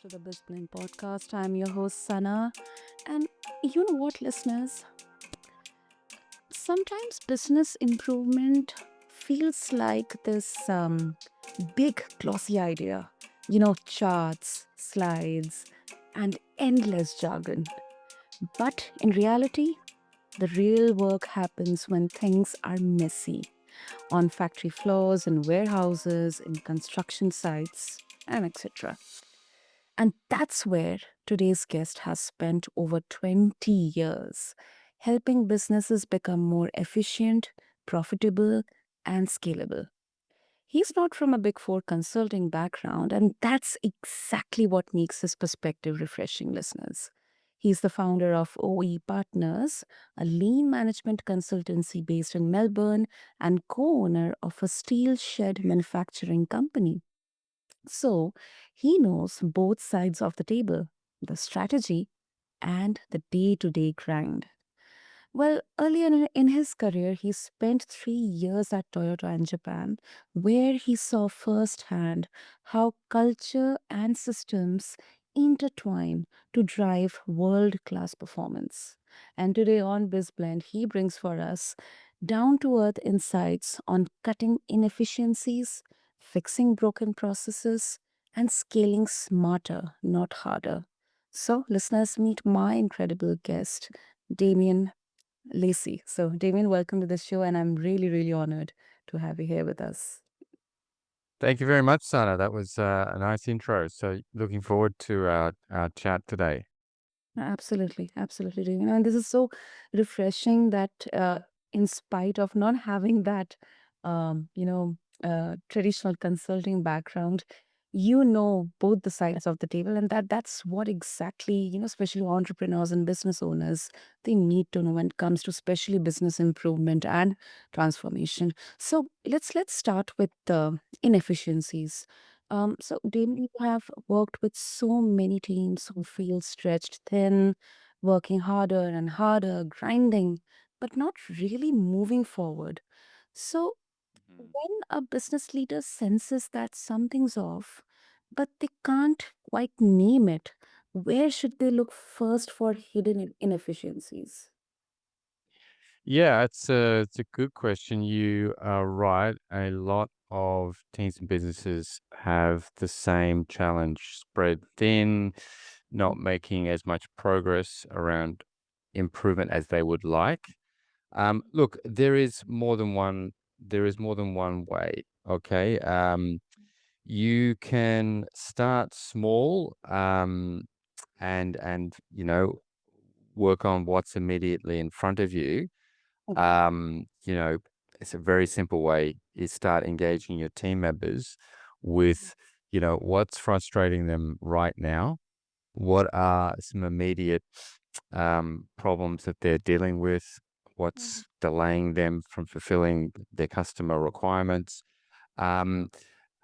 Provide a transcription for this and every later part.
to the BizBlend Podcast. I'm your host, Sana. And you know what, listeners? Sometimes business improvement feels like this big, glossy idea. Charts, slides, and endless jargon. But in reality, the real work happens when things are messy on factory floors, in warehouses, in construction sites, and etc. And that's where today's guest has spent over 20 years helping businesses become more efficient, profitable, and scalable. He's not from a big four consulting background, and that's exactly what makes his perspective refreshing, listeners. He's the founder of OE Partners, a lean management consultancy based in Melbourne, and co owner of a steel shed manufacturing company. So he knows both sides of the table, the strategy and the day to day grind. Well, earlier in his career, he spent 3 years at Toyota in Japan, where he saw firsthand how culture and systems intertwine to drive world class performance. And today on BizBlend, he brings for us down to earth insights on cutting inefficiencies, fixing broken processes, and scaling smarter, not harder. So, listeners, meet my incredible guest, Damien Lacey. So, Damien, welcome to the show, and I'm really, really honored to have you here with us. Thank you very much, Sana. That was a nice intro. So, looking forward to our chat today. Absolutely, absolutely, Damien. And this is so refreshing that, in spite of not having that, traditional consulting background, you know both the sides of the table, and that's what exactly especially entrepreneurs and business owners, they need to know when it comes to especially business improvement and transformation. So let's start with the inefficiencies. So Damien, you have worked with so many teams who feel stretched thin, working harder and harder, grinding, but not really moving forward. So Mhm. when a business leader senses that something's off, but they can't quite name it, where should they look first for hidden inefficiencies? Yeah, it's a good question. You are right. A lot of teams and businesses have the same challenge: spread thin, not making as much progress around improvement as they would like. Look, there is more than one. There is more than one way. Okay. You can start small, and work on what's immediately in front of you. You know, it's a very simple way is start engaging your team members with, what's frustrating them right now. What are some immediate problems that they're dealing with? Mhm. What's delaying them from fulfilling their customer requirements? Um,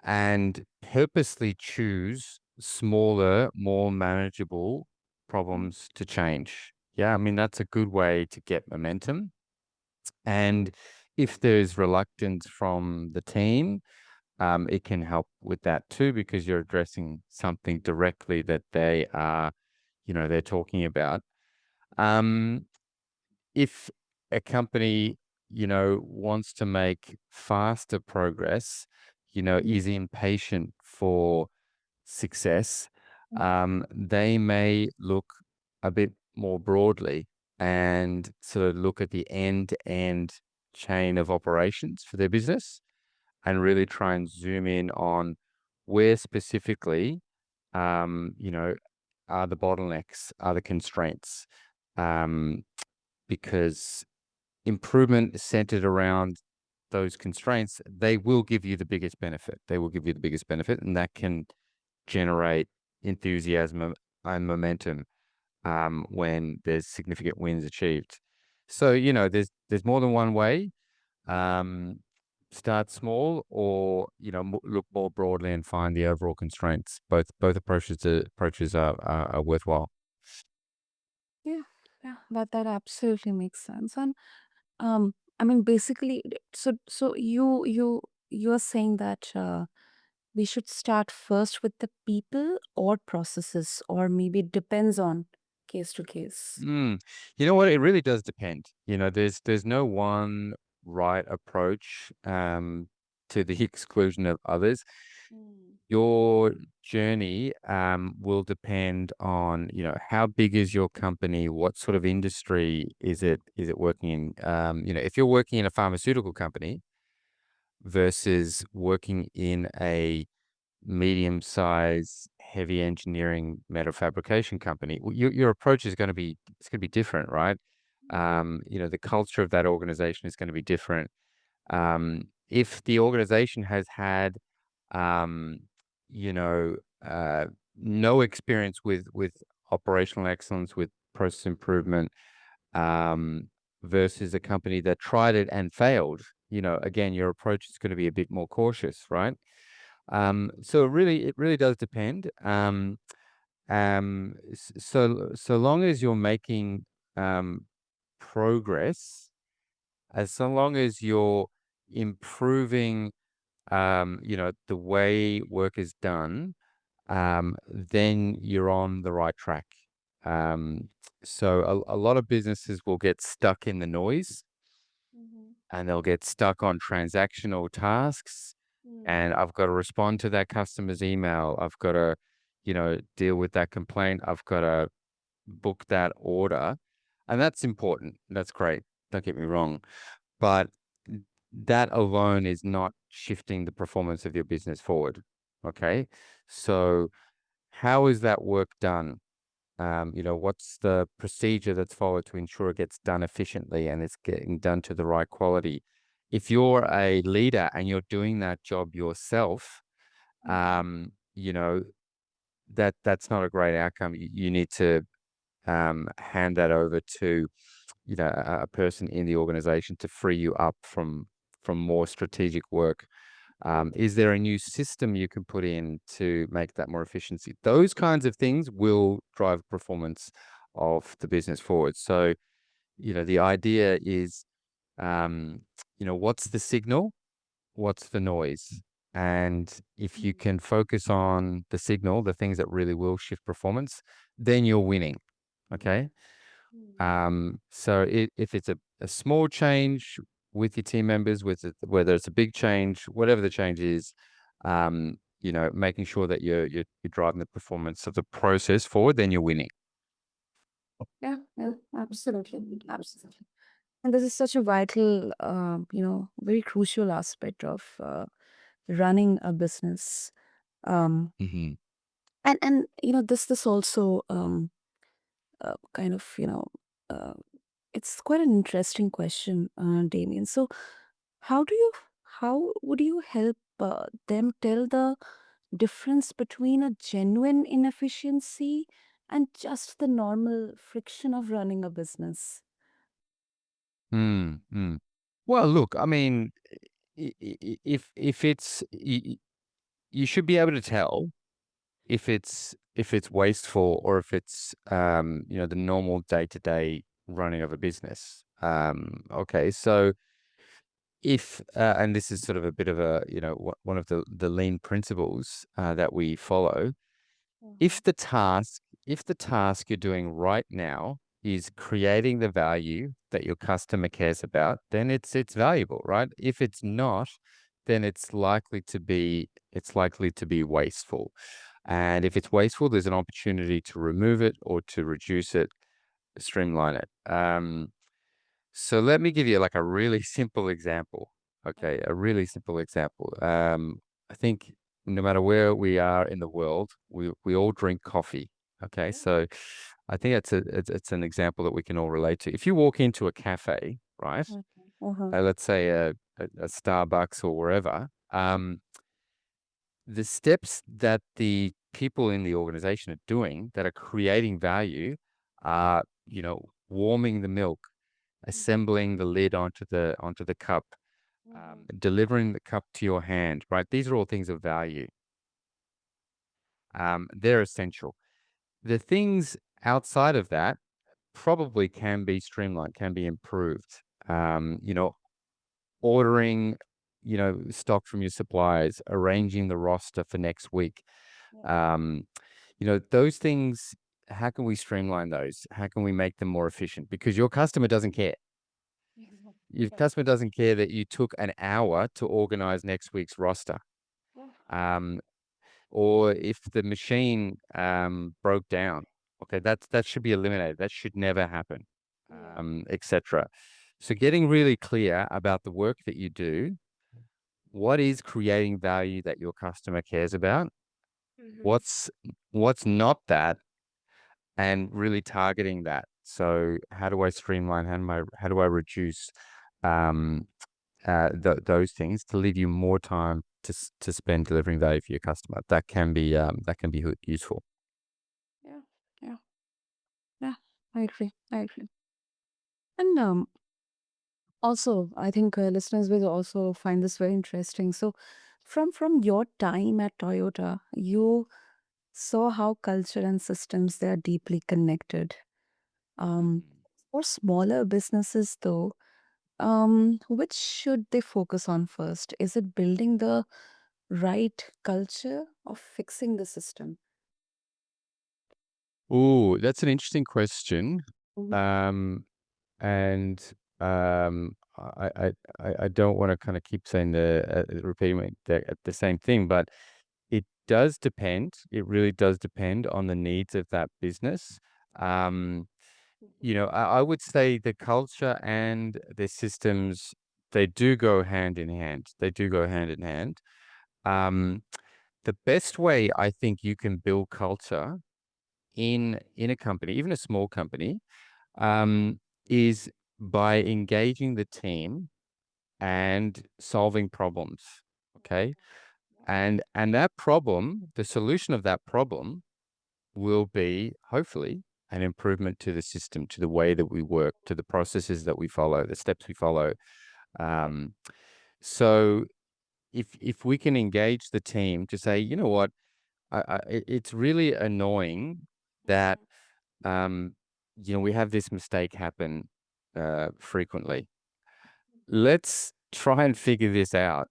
and purposely choose smaller, more manageable problems to change. Yeah, I mean, that's a good way to get momentum. And if there's reluctance from the team, it can help with that too, because you're addressing something directly that they're talking about. Um, if a company, wants to make faster progress, is impatient for success, they may look a bit more broadly and sort of look at the end-to-end chain of operations for their business and really try and zoom in on where specifically, um, you know, are the bottlenecks, are the constraints, um, because improvement is centered around those constraints, they will give you the biggest benefit. They will give you the biggest benefit, and that can generate enthusiasm and momentum when there's significant wins achieved. So, there's more than one way. Um, Start small, or look more broadly and find the overall constraints. Both approaches are worthwhile. Yeah, yeah, that absolutely makes sense. And I mean, basically, so you're saying that. we should start first with the people or processes, or maybe it depends on case to case? Mm. You know what? It really does depend. There's no one right approach to the exclusion of others. Mm. Your journey will depend on, how big is your company? What sort of industry is it working in? If you're working in a pharmaceutical company versus working in a medium-sized, heavy engineering metal fabrication company, your approach is it's gonna be different, right? Mm. The culture of that organization is gonna be different. If the organization has had, um, you know, uh, no experience with operational excellence, with process improvement, um, versus a company that tried it and failed, again, your approach is gonna be a bit more cautious, right? So it really does depend. So long as you're making progress, as so long as you're improving, the way work is done, then you're on the right track. Um, so a lot of businesses will get stuck in the noise Mhm. and they'll get stuck on transactional tasks. Mm. And I've got to respond to that customer's email. I've got to, deal with that complaint. I've got to book that order. And that's important. That's great. Don't get me wrong. But that alone is not shifting the performance of your business forward. Okay. So, how is that work done? What's the procedure that's followed to ensure it gets done efficiently and it's getting done to the right quality? If you're a leader and you're doing that job yourself, Mhm. you know, that's not a great outcome. You need to hand that over to, a person in the organization to free you up from more strategic work. Is there a new system you can put in to make that more efficiency? Those kinds of things will drive performance of the business forward. So, the idea is, um, what's the signal? What's the noise? And if you Mm. can focus on the signal, the things that really will shift performance, then you're winning. Okay. Mm. So if it's a small change with your team members, whether it's a big change, whatever the change is, making sure that you're driving the performance of the process forward, then you're winning. Yeah, yeah, absolutely, absolutely. And this is such a vital, very crucial aspect of running a business. Um, Hmm. and this also kind of uh, it's quite an interesting question, Damien. So, how do you how would you help them tell the difference between a genuine inefficiency and just the normal friction of running a business? Mm, mm. Well, look, I mean, if you should be able to tell if it's wasteful or if it's the normal day-to-day running of a business. Okay, so if and this is sort of a bit of a one of the lean principles that we follow. Uh-huh. If the task you're doing right now is creating the value that your customer cares about, then it's valuable, right? If it's not, then it's likely to be wasteful. And if it's wasteful, there's an opportunity to remove it or to reduce it, streamline it. So let me give you like a really simple example. Okay, a really simple example. I think no matter where we are in the world, we all drink coffee. Okay, Yeah. so I think it's an example that we can all relate to. If you walk into a cafe, right? Okay. Uh-huh. Let's say a Starbucks or wherever, the steps that the people in the organization are doing that are creating value are, warming the milk, Mhm. assembling the lid onto the cup, Mhm. delivering the cup to your hand, right? These are all things of value. They're essential. The things outside of that probably can be streamlined, can be improved. Ordering stock from your suppliers, arranging the roster for next week. Yeah. Um, those things, how can we streamline those? How can we make them more efficient? Because your customer doesn't care. Exactly. Your Yeah. customer doesn't care that you took an hour to organize next week's roster. Yeah. Um, or if the machine broke down, okay, that should be eliminated. That should never happen, Yeah. etc. So getting really clear about the work that you do, what is creating value that your customer cares about, Mm-hmm. what's not that, and really targeting that. So how do I streamline? How do I reduce um, those things to leave you more time to spend delivering value for your customer? That can be useful. Yeah. Yeah. Yeah. I agree. I agree. And also, I think listeners will also find this very interesting. So, from your time at Toyota, you saw how culture and systems they are deeply connected. Um, for smaller businesses, though, which should they focus on first? Is it building the right culture or fixing the system? Oh, that's an interesting question. Mhm. Um, and I don't want to kind of keep saying repeating the same thing, but it does depend. It really does depend on the needs of that business. Um, I would say the culture and the systems, they do go hand in hand. They do go hand in hand. Um, the best way I think you can build culture in a company, even a small company, um, is by engaging the team and solving problems. Okay. And that problem, the solution of that problem will be hopefully an improvement to the system, to the way that we work, to the processes that we follow, the steps we follow. Um, so if we can engage the team to say, you know what, it's really annoying that um, we have this mistake happen frequently. Let's try and figure this out.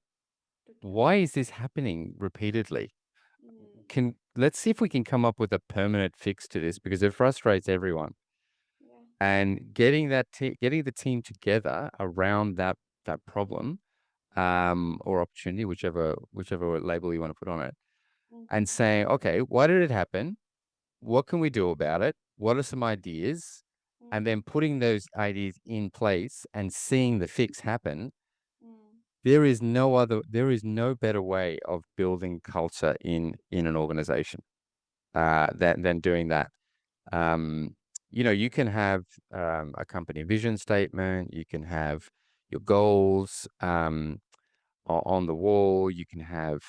Why is this happening repeatedly? Let's see if we can come up with a permanent fix to this because it frustrates everyone. And getting the team together around that problem or opportunity, whichever label you want to put on it, and saying, okay, why did it happen? What can we do about it? What are some ideas? And then putting those ideas in place and seeing the fix happen. There is no better way of building culture in an organization than doing that. Um, you can have a company vision statement, you can have your goals on the wall, you can have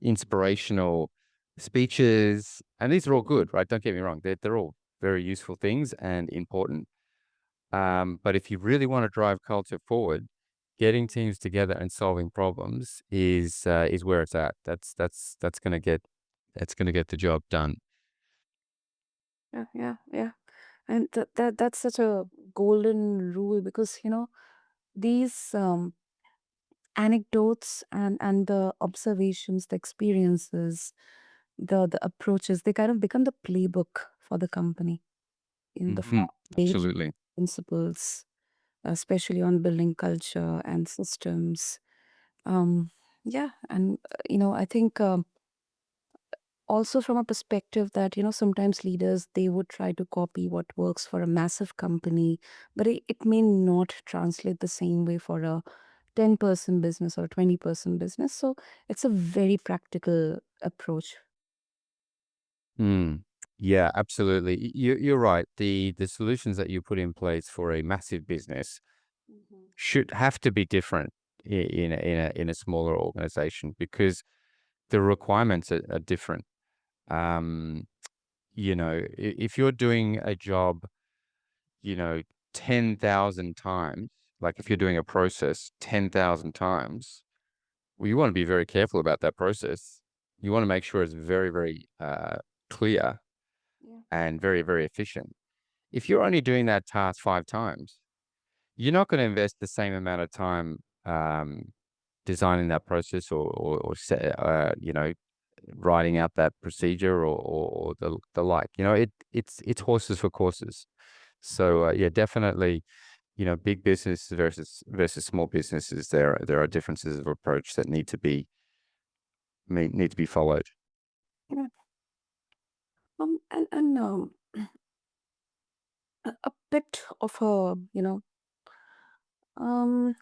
inspirational speeches, and these are all good, right? Don't get me wrong; they're all very useful things and important. But if you really want to drive culture forward, getting teams together and solving problems is where it's at. That's gonna get the job done. Yeah, yeah, yeah. And that's such a golden rule because these anecdotes and the observations, the experiences, the approaches, they kind of become the playbook for the company in the Hmm. foundation Absolutely. principles, especially on building culture and systems. Um, yeah, and I think also from a perspective that sometimes leaders they would try to copy what works for a massive company, but it may not translate the same way for a 10-person business or a 20-person business. So it's a very practical approach. Mm. Yeah, absolutely. You're right. The solutions that you put in place for a massive business should have to be different in a smaller organization because the requirements are different. Um, if you're doing a job, you know, 10,000 times, like if you're doing a process 10,000 times, well, you want to be very careful about that process. You want to make sure it's very, very clear Yeah. and very, very efficient. If you're only doing that task 5 times, you're not going to invest the same amount of time um, designing that process writing out that procedure or the like. It's horses for courses. So yeah, definitely, big business versus small businesses. There are differences of approach that need to be followed. Yeah. And a bit of a,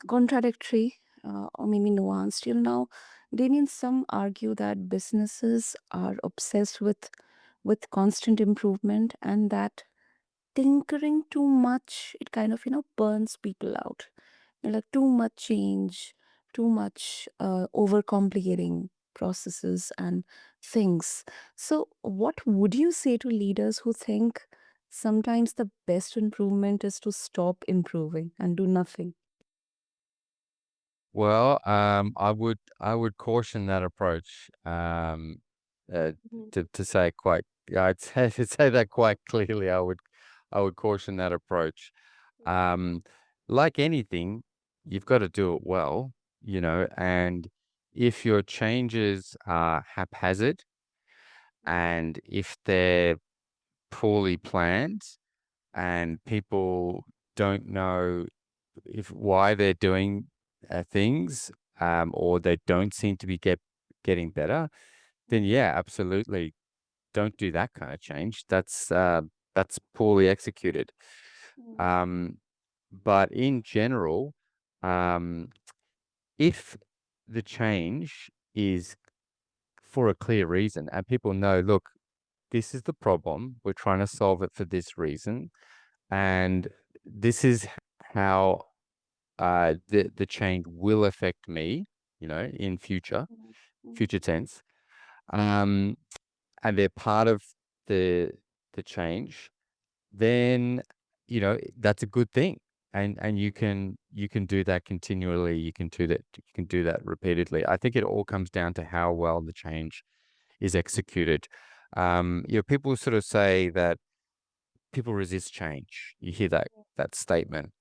contradictory, or maybe nuanced. Now, Damien, some argue that businesses are obsessed with constant improvement, and that tinkering too much, it kind of, burns people out. Like too much change, too much overcomplicating processes and things. So, what would you say to leaders who think sometimes the best improvement is to stop improving and do nothing? Well, I would caution that approach. Uh, Mhm. to say it quite, yeah, I'd say to say that quite clearly. I would caution that approach. Um, like anything, you've got to do it well, and if your changes are haphazard and if they're poorly planned and people don't know if why they're doing things, or they don't seem to be getting better, then yeah, absolutely, don't do that kind of change. That's poorly executed. Um, but in general, um, if the change is for a clear reason and people know, look, this is the problem, we're trying to solve it for this reason, and this is how the change will affect me, in future tense, um, and they're part of the the change, then that's a good thing, and you can do that continually. You can do that repeatedly. I think it all comes down to how well the change is executed. People sort of say that people resist change. You hear that statement.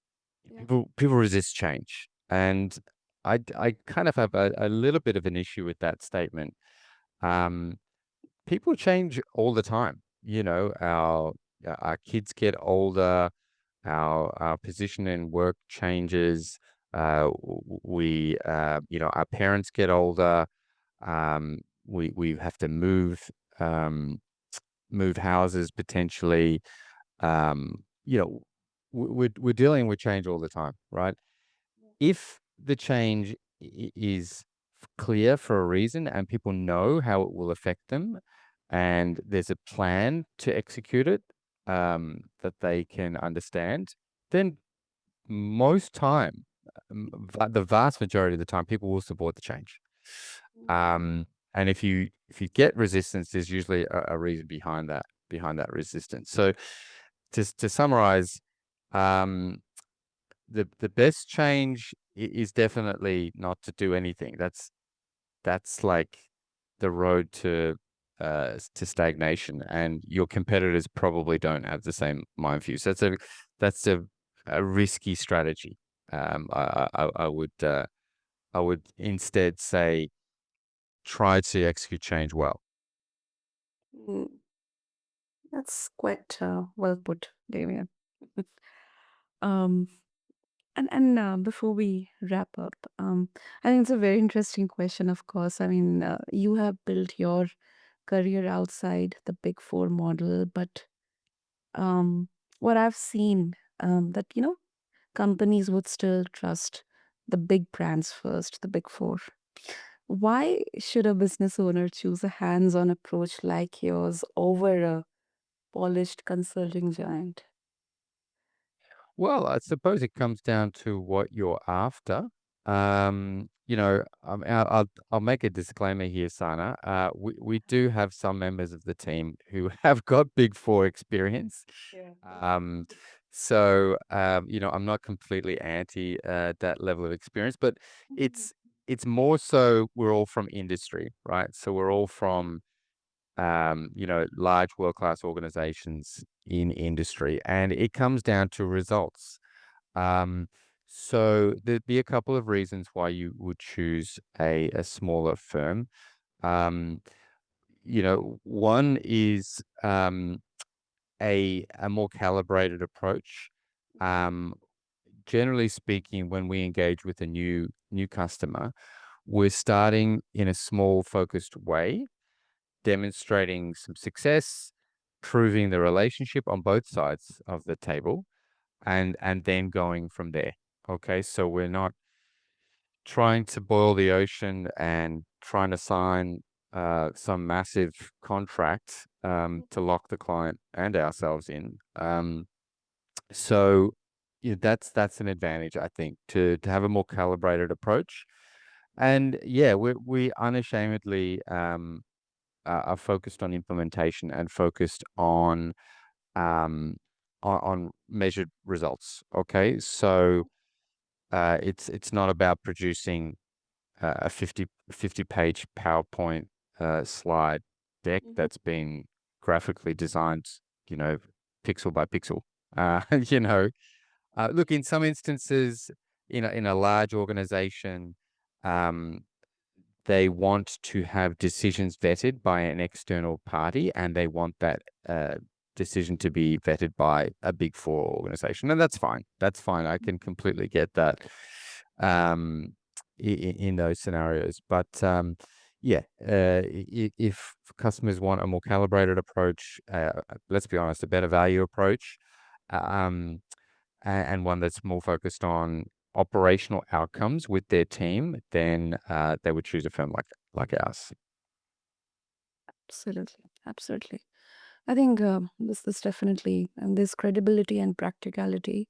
Yeah. People resist change, and I kind of have a little bit of an issue with that statement. Um, People change all the time. Our kids get older. Our position in work changes. Our parents get older. We have to um, move houses potentially. Um, you know, we're dealing with change all the time, right? If the change is clear for a reason and people know how it will affect them, and there's a plan to execute it, that they can understand, then most time, the vast majority of the time, people will support the change. And if you get resistance, there's usually a reason behind that resistance. So to summarize, um, the best change is definitely not to do anything. That's like the road to stagnation, and your competitors probably don't have the same mind view. So that's a risky strategy. I would instead say try to execute change well. Mm, that's quite well put, Damien. um, and before we wrap up, I think it's a very interesting question. Of course, I mean, you have built your career outside the Big Four model, but um, what I've seen, that companies would still trust the big brands first, the Big Four. Why should a business owner choose a hands-on approach like yours over a polished consulting giant? Well, I suppose it comes down to what you're after. I'll make a disclaimer here, Sana. We do have some members of the team who have got Big Four experience. Yeah. Um, so I'm not completely anti that level of experience, but Mhm. it's more so we're all from industry, right? So we're all from large world-class organizations in industry, and it comes down to results. Um, So there'd be a couple of reasons why you would choose a smaller firm. Um, one is a more calibrated approach. Um, Generally speaking, when we engage with a new customer, we're starting in a small, focused way, demonstrating some success, proving the relationship on both sides of the table, and then going from there. Okay, so we're not trying to boil the ocean and trying to sign some massive contract to lock the client and ourselves in. So that's an advantage, I think, to have a more calibrated approach. And yeah, we unashamedly are focused on implementation and focused um, on measured results. Okay, so it's not about producing a 50 page PowerPoint slide deck Mhm. that's been graphically designed, you know, pixel by pixel. You know, look, in some instances, in a large organization, um, they want to have decisions vetted by an external party, and they want that decision to be vetted by a Big Four organization, and that's fine. That's fine. I can completely get that in those scenarios. But yeah, if customers want a more calibrated approach, let's be honest, a better value approach, um, and one that's more focused on operational outcomes with their team, then they would choose a firm like ours. Absolutely, absolutely. I think this definitely, and this credibility and practicality.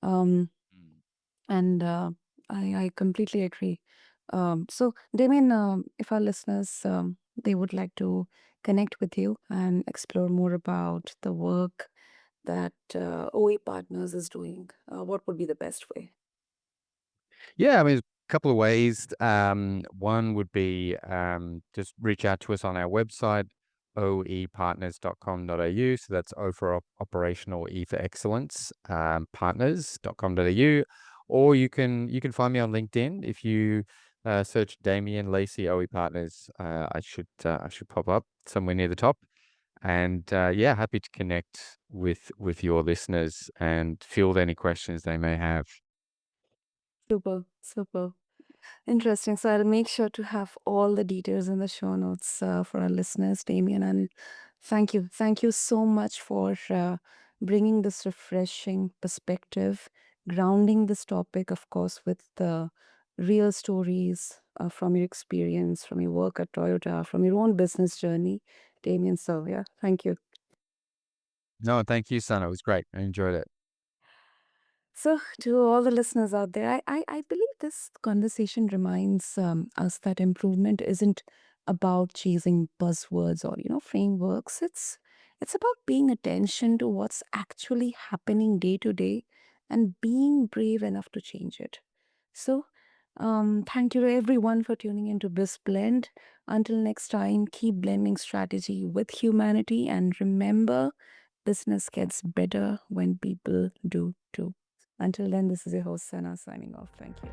Um, Mm. and I completely agree. So, Damien, if our listeners they would like to connect with you and explore more about the work that OE Partners is doing, what would be the best way? Yeah, I mean, a couple of ways. One would be just reach out to us on our website, oepartners.com.au. So that's O for operational, E for excellence, partners.com.au. Or you can find me on LinkedIn. If you search Damien Lacey OE Partners, I should pop up somewhere near the top. And yeah, happy to connect with your listeners and field any questions they may have. Super, super. Interesting. So I'll make sure to have all the details in the show notes for our listeners, Damien. And thank you. Thank you so much for bringing this refreshing perspective, grounding this topic, of course, with the real stories from your experience, from your work at Toyota, from your own business journey, Damien. So, yeah, thank you. No, thank you, son. It was great. I enjoyed it. So, to all the listeners out there, I believe this conversation reminds us that improvement isn't about chasing buzzwords or frameworks. It's about paying attention to what's actually happening day to day and being brave enough to change it. So, thank you to everyone for tuning into BizBlend. Until next time, keep blending strategy with humanity, and remember, business gets better when people do too. Until then, this is your host, Sana, signing off. Thank you.